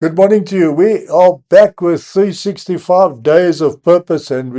Good morning to you. We are back with 365 days of purpose, and uh,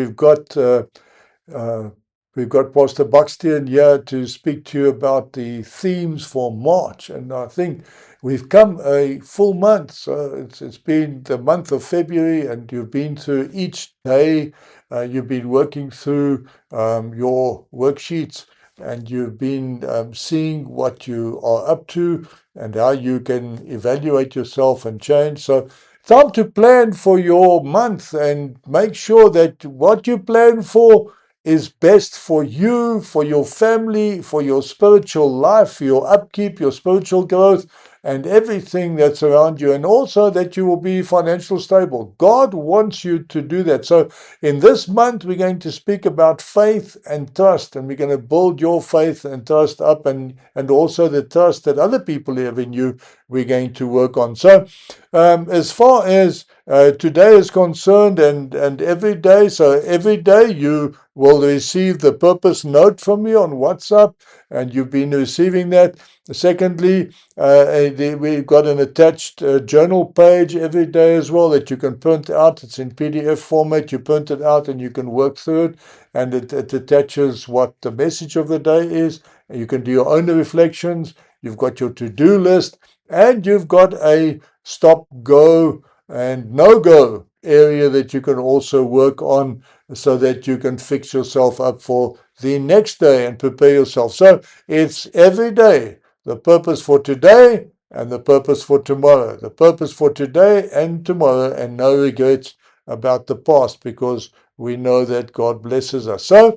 we've got Pastor Buxton here to speak to you about the themes for March. And I think we've come a full month. So it's been the month of February, and you've been through each day. You've been working through your worksheets, and you've been seeing what you are up to and how you can evaluate yourself and change. So, time to plan for your month and make sure that what you plan for is best for you, for your family, for your spiritual life, for your upkeep, your spiritual growth, and everything that's around you, and also that you will be financially stable. God wants you to do that. So, in this month, we're going to speak about faith and trust, and we're going to build your faith and trust up, and also the trust that other people have in you, we're going to work on. So, as far as today is concerned, and every day, so every day you will receive the purpose note from me on WhatsApp, and you've been receiving that. Secondly, we've got an attached journal page every day as well that you can print out. It's in PDF format. You print it out and you can work through it, and it attaches what the message of the day is. And you can do your own reflections. You've got your to-do list, and you've got a stop, go, and no-go area that you can also work on so that you can fix yourself up for the next day and prepare yourself. So it's every day, the purpose for today and the purpose for tomorrow, the purpose for today and tomorrow, and no regrets about the past, because we know that God blesses us. So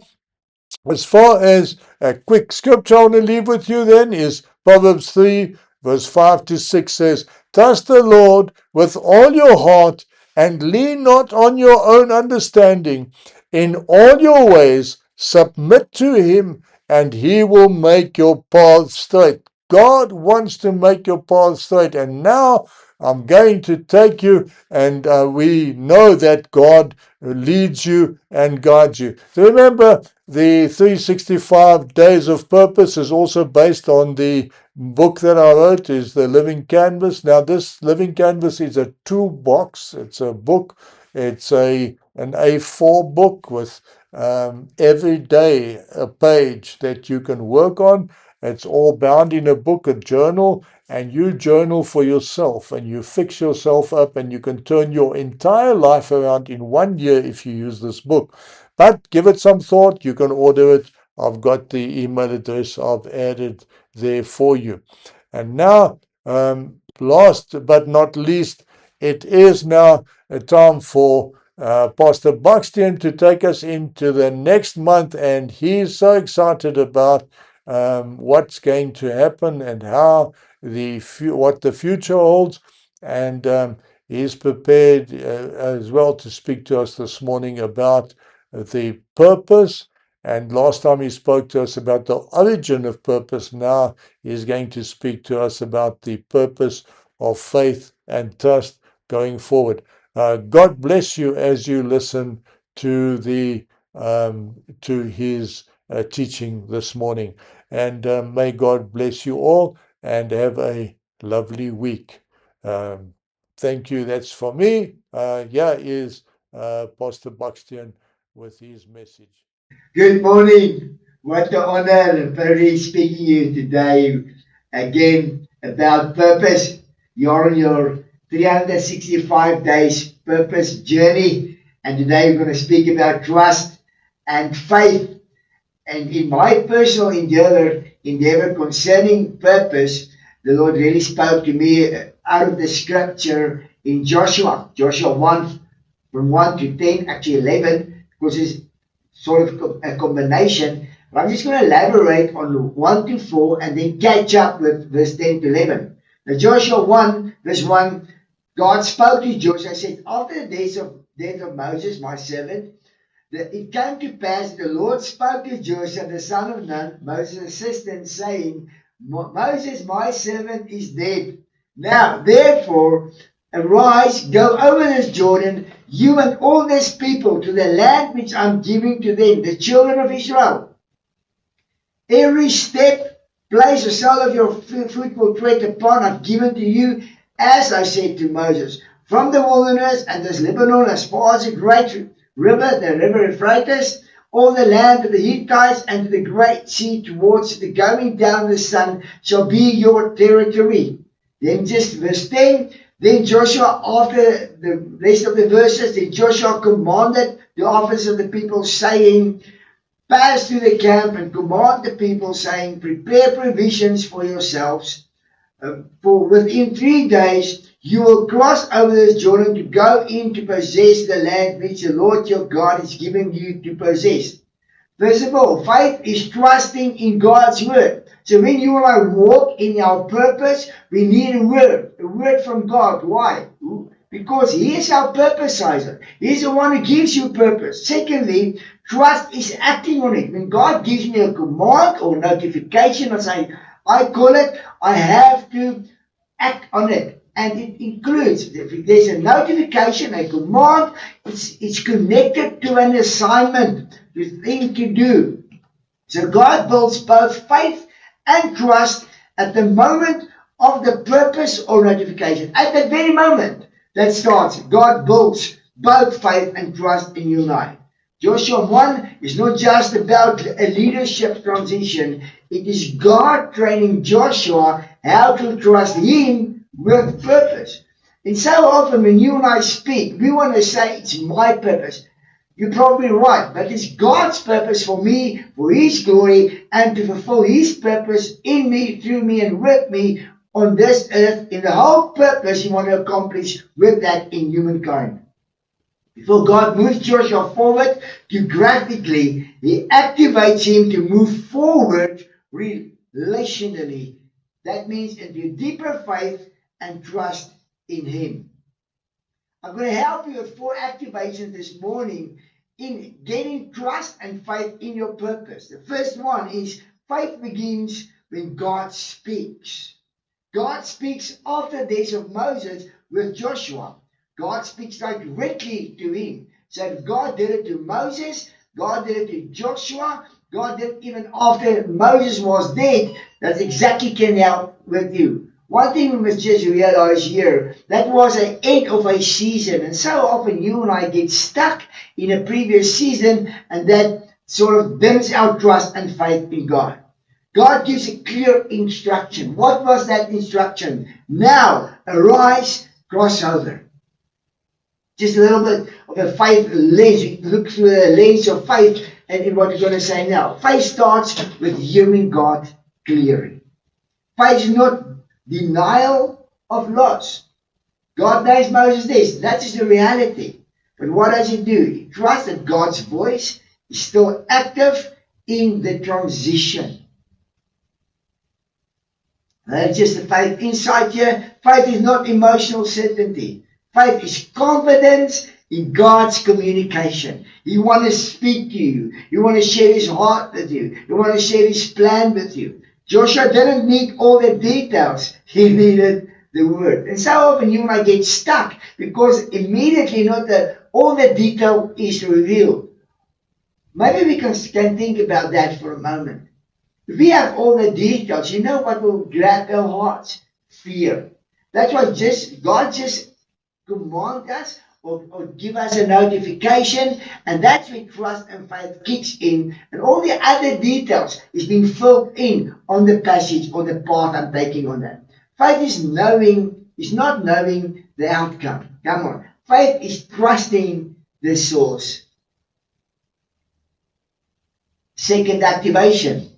as far as a quick scripture I want to leave with you then is Proverbs 3, verse 5 to 6 says, Trust the Lord with all your heart and lean not on your own understanding. In all your ways submit to him, and he will make your path straight. God wants to make your path straight. And now I'm going to take you, and we know that God leads you and guides you. So remember, the 365 Days of Purpose is also based on the book that I wrote, is the Living Canvas. Now, this Living Canvas is a toolbox. It's a book. It's an A4 book with every day a page that you can work on. It's all bound in a book, a journal, and you journal for yourself, and you fix yourself up, and you can turn your entire life around in 1 year if you use this book. But give it some thought. You can order it. I've got the email address I've added there for you. And now, last but not least, it is now a time for Pastor Buxton to take us into the next month, and he's so excited about what's going to happen and how what the future holds, and he's prepared as well to speak to us this morning about the purpose. And last time he spoke to us about the origin of purpose. Now he's going to speak to us about the purpose of faith and trust going forward. God bless you as you listen to to his teaching this morning. And may God bless you all and have a lovely week. Um, Thank you. That's for me. Here is Pastor Buxton with his message. Good morning. What an honor and privilege speaking to you today again about purpose. You're on your 365 days purpose journey, and today we're going to speak about trust and faith. And in my personal endeavor concerning purpose, the Lord really spoke to me out of the scripture in Joshua 1 from 1 to 10, actually 11, because it's sort of a combination. But I'm just going to elaborate on 1 to 4 and then catch up with verse 10 to 11. Now, Joshua 1, verse 1, God spoke to Joshua and said, After the death of Moses, my servant, it came to pass that the Lord spoke to Joshua, the son of Nun, Moses' assistant, saying, Moses, my servant, is dead. Now, therefore, arise, go over this Jordan, you and all this people, to the land which I'm giving to them, the children of Israel. Every step, place, or sole of your foot will tread upon, I've given to you, as I said to Moses, from the wilderness and this Lebanon as far as the great river, the river Euphrates, all the land of the Hittites and to the great sea towards the going down of the sun shall be your territory. Then just verse 10, then Joshua, after the rest of the verses, then Joshua commanded the officers of the people, saying, pass through the camp and command the people, saying, prepare provisions for yourselves, for within 3 days you will cross over this Jordan to go in to possess the land which the Lord your God is giving you to possess. First of all, faith is trusting in God's word. So when you and I walk in our purpose, we need a word from God. Why? Because He is our purposizer. He's the one who gives you purpose. Secondly, trust is acting on it. When God gives me a command or notification or something, I call it, I have to act on it. And it includes, if there's a notification, a command, it's connected to an assignment, to a thing to do. So God builds both faith and trust at the moment of the purpose or notification. At that very moment that starts, God builds both faith and trust in your life. Joshua 1 is not just about a leadership transition. It is God training Joshua how to trust Him with purpose. And so often when you and I speak, we want to say it's my purpose. You're probably right, but it's God's purpose for me, for His glory, and to fulfill His purpose in me, through me, and with me on this earth, in the whole purpose He wants to accomplish with that in humankind. Before God moves Joshua forward geographically, He activates him to move forward relationally. That means into deeper faith and trust in Him. I'm going to help you with 4 activations this morning in getting trust and faith in your purpose. The first one is faith begins when God speaks. God speaks after the days of Moses with Joshua. God speaks directly to him. So if God did it to Moses, God did it to Joshua, God did it even after Moses was dead, that's exactly can help with you. One thing we must just realize here, that was an end of a season. And so often you and I get stuck in a previous season, and that sort of dims our trust and faith in God. God gives a clear instruction. What was that instruction? Now, arise, cross over. Just a little bit of a faith lens. We look through the lens of faith and in what we're going to say now. Faith starts with hearing God clearly. Faith is not denial of loss. God knows Moses this. That is the reality. But what does he do? He trusts that God's voice is still active in the transition. That's just the faith insight here. Faith is not emotional certainty. Faith is confidence in God's communication. He wants to speak to you. He wants to share His heart with you. He wants to share His plan with you. Joshua didn't need all the details. He needed the word. And so often you and I get stuck because immediately not all the detail is revealed. Maybe we can think about that for a moment. If we have all the details, you know what will grab our hearts? Fear. That's why God just command us or give us a notification, and that's when trust and faith kicks in, and all the other details is being filled in on the passage or the path I'm taking on that. Faith is not knowing the outcome. Come on. Faith is trusting the source. Second activation.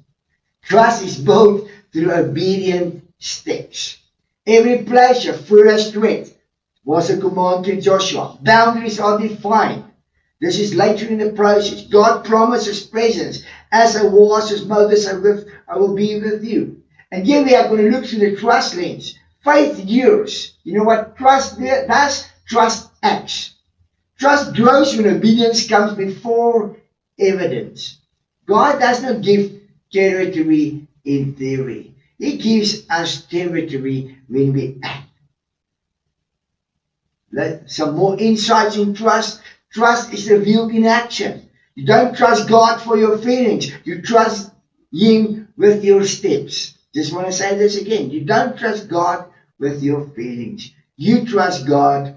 Trust is built through obedient steps. Every place your first tread was a command to Joshua. Boundaries are defined. This is later in the process. God promises presence. As I was with Moses, I will be with you. And here we are going to look through the trust lens. Faith years. You know what trust does? Trust acts. Trust grows when obedience comes before evidence. God does not give territory in theory. He gives us territory when we act. Some more insights in trust. Trust is revealed in action. You don't trust God for your feelings. You trust Him with your steps. Just want to say this again. You don't trust God with your feelings. You trust God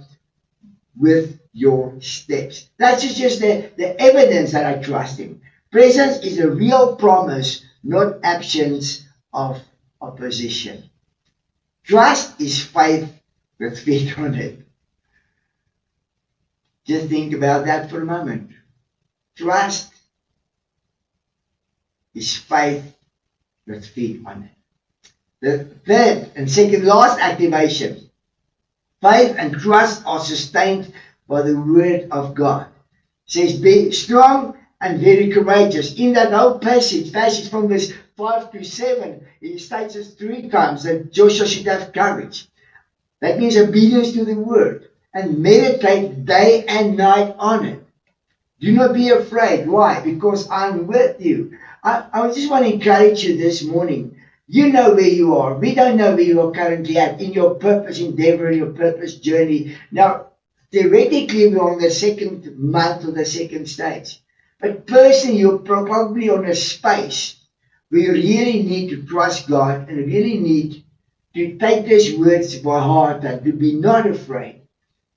with your steps. That's just the evidence that I trust Him. Presence is a real promise, not absence of opposition. Trust is faith with feet on it. Just think about that for a moment. Trust is faith with feet on it. The third and second last activation. Faith and trust are sustained by the word of God. It says, be strong and very courageous. In that whole passage from verse 5 to 7, it states us 3 times that Joshua should have courage. That means obedience to the word. And meditate day and night on it. Do not be afraid. Why? Because I'm with you. I just want to encourage you this morning. You know where you are. We don't know where you are currently at in your purpose endeavor, in your purpose journey. Now, theoretically, we're on the second month or the second stage. But personally, you're probably on a space where you really need to trust God and really need to take these words by heart and to be not afraid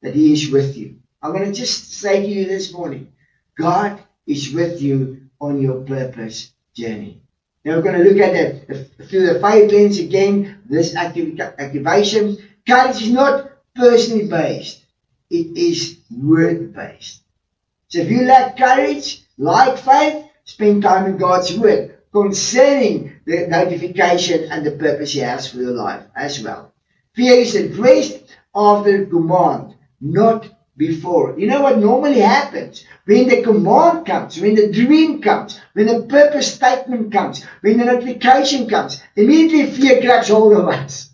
that He is with you. I'm going to just say to you this morning, God is with you on your purpose journey. Now we're going to look at it through the faith lens again, this activation. Courage is not personally based. It is word based. So if you lack courage, like faith, spend time in God's word concerning the notification and the purpose He has for your life as well. Fear is addressed after command, not before. You know what normally happens? When the command comes, when the dream comes, when the purpose statement comes, when the notification comes, immediately fear grabs hold of us.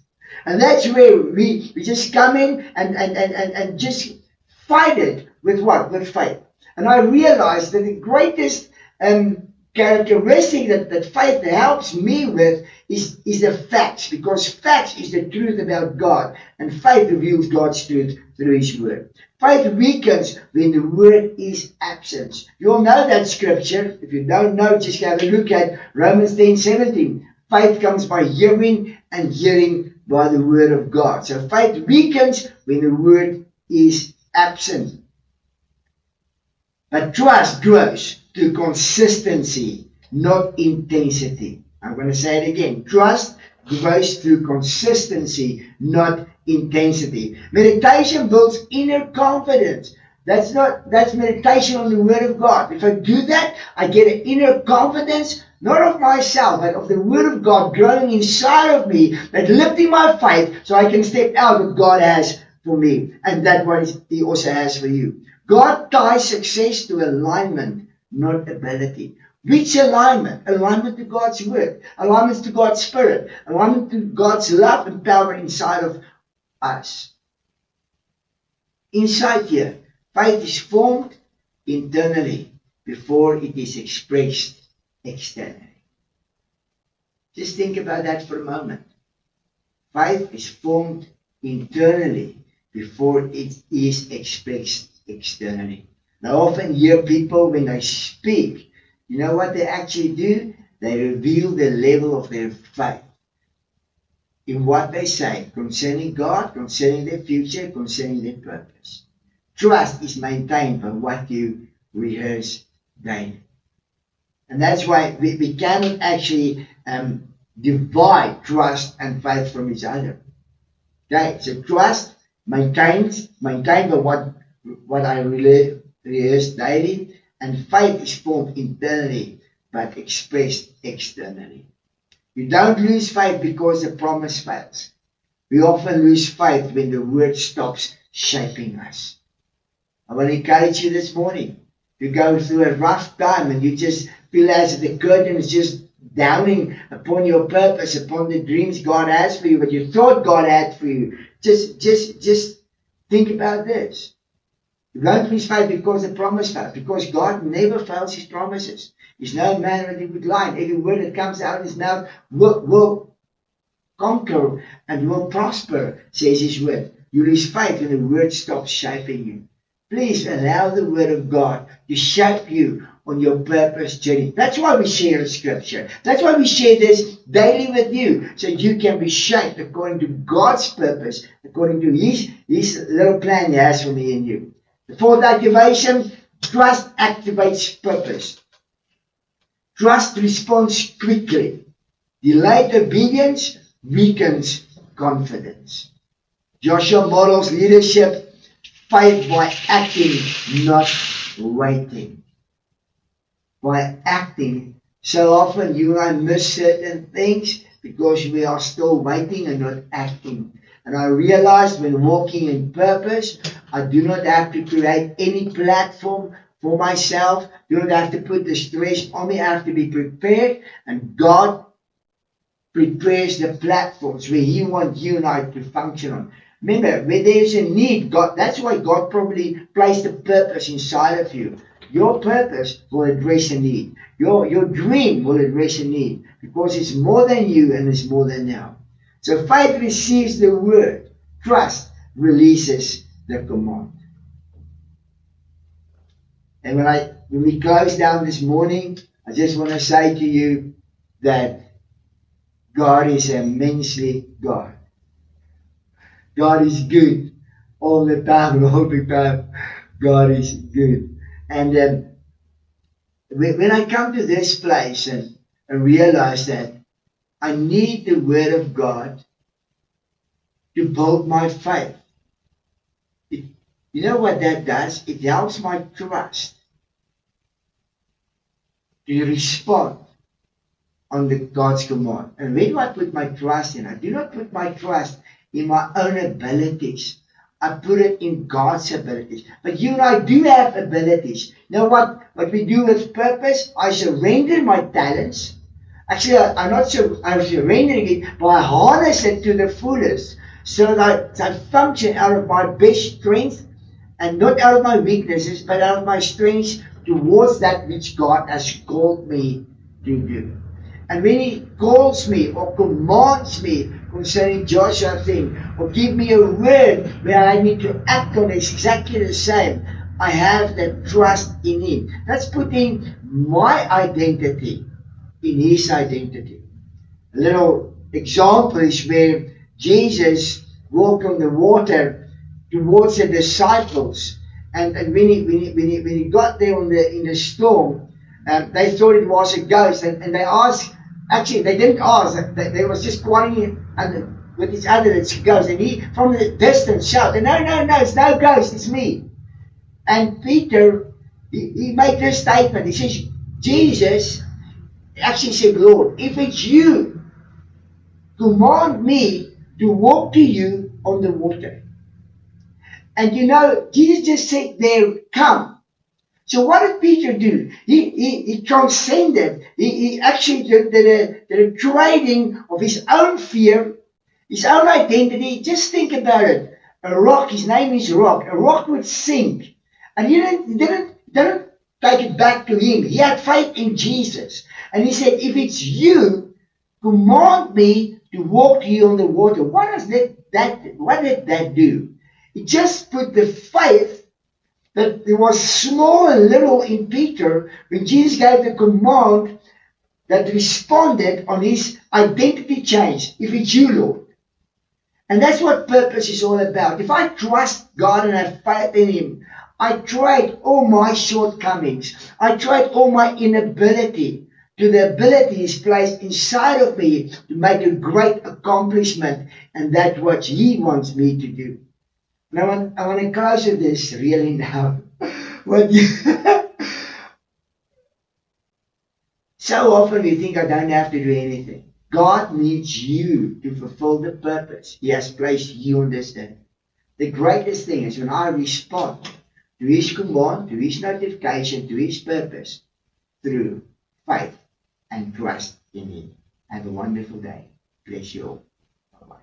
And that's where we just come in and just fight it with what? With faith. And I realized that the greatest characteristic that faith helps me with is the facts, because facts is the truth about God, and faith reveals God's truth through His word. Faith weakens when the word is absent. You all know that scripture. If you don't know, just have a look at Romans 10:17. Faith comes by hearing, and hearing by the word of God. So faith weakens when the word is absent. But trust grows through consistency, not intensity. I'm going to say it again. Trust grows through consistency, not intensity. Meditation builds inner confidence. That's meditation on the Word of God. If I do that, I get an inner confidence, not of myself, but of the Word of God growing inside of me, that lifting my faith so I can step out what God has for me. And that's what He also has for you. God ties success to alignment, not ability. Which alignment? Alignment to God's word, alignment to God's spirit, alignment to God's love and power inside of us. Inside here, faith is formed internally before it is expressed externally. Just think about that for a moment. Faith is formed internally before it is expressed externally. Now, I often hear people when they speak, you know what they actually do? They reveal the level of their faith in what they say concerning God, concerning their future, concerning their purpose. Trust is maintained by what you rehearse daily. And that's why we cannot actually divide trust and faith from each other. Okay, so trust maintained by what I rehearse daily, and faith is formed internally but expressed externally. You don't lose faith because the promise fails. We often lose faith when the word stops shaping us. I want to encourage you this morning. You go through a rough time and you just feel as if the curtain is just downing upon your purpose, upon the dreams God has for you, what you thought God had for you. Just think about this. You don't lose faith because the promise fails, because God never fails His promises. He's no man that He would lie. Every word that comes out of His mouth will conquer and will prosper, says His word. You lose faith when the word stops shaping you. Please allow the word of God to shape you on your purpose journey. That's why we share the scripture. That's why we share this daily with you so you can be shaped according to God's purpose, according to His little plan He has for me and you. The fourth activation, trust activates purpose. Trust responds quickly. Delayed obedience weakens confidence. Joshua models leadership, faith by acting, not waiting. By acting. So often you and I miss certain things because we are still waiting and not acting. And I realized when walking in purpose, I do not have to create any platform for myself. Do not have to put the stress on me. I have to be prepared. And God prepares the platforms where He wants you and I to function on. Remember, where there's a need, that's why God probably placed a purpose inside of you. Your purpose will address a need. Your dream will address a need. Because it's more than you and it's more than now. So faith receives the word. Trust releases the command. And when we close down this morning, I just want to say to you that God is immensely God. God is good all the time, all the time. God is good. And when I come to this place and realize that I need the Word of God to build my faith, you know what that does? It helps my trust to respond on God's command. And where do I put my trust in? I do not put my trust in my own abilities. I put it in God's abilities. But you and I do have abilities. You know what we do with purpose? I surrender my talents. Actually, I'm surrendering it, but I harness it to the fullest so that I function out of my best strength and not out of my weaknesses, but out of my strengths towards that which God has called me to do. And when He calls me or commands me concerning Joshua thing, or give me a word where I need to act on, it's exactly the same. I have that trust in Him. That's putting my identity in His identity. A little example is where Jesus walked on the water towards the disciples, and when he got there in the storm, they thought it was a ghost, and they asked. Actually, they didn't ask. They was just quarreling with each other. It's a ghost, and he from the distance shouted, "No, it's no ghost. It's me." And Peter, he made this statement. He says, "Jesus," actually said, "Lord, if it's you, command me to walk to you on the water." And you know, Jesus just said there, "Come." So what did Peter do? He transcended. He actually did a trading of his own fear, his own identity. Just think about it. A rock, his name is Rock. A rock would sink. And he didn't take it back to him. He had faith in Jesus. And he said, if it's you, command me to walk to you on the water. What did that do? It just put the faith that there was small and little in Peter when Jesus gave the command that responded on his identity change. If it's you, Lord. And that's what purpose is all about. If I trust God and have faith in Him, I trade all my shortcomings. I trade all my inability to the ability He's placed inside of me to make a great accomplishment, and that's what He wants me to do. Now, I want to close with this really now. So often we think I don't have to do anything. God needs you to fulfill the purpose He has placed you on this earth. The greatest thing is when I respond to His command, to His notification, to His purpose through faith and trust in Him. Have a wonderful day. Bless you all. Bye-bye.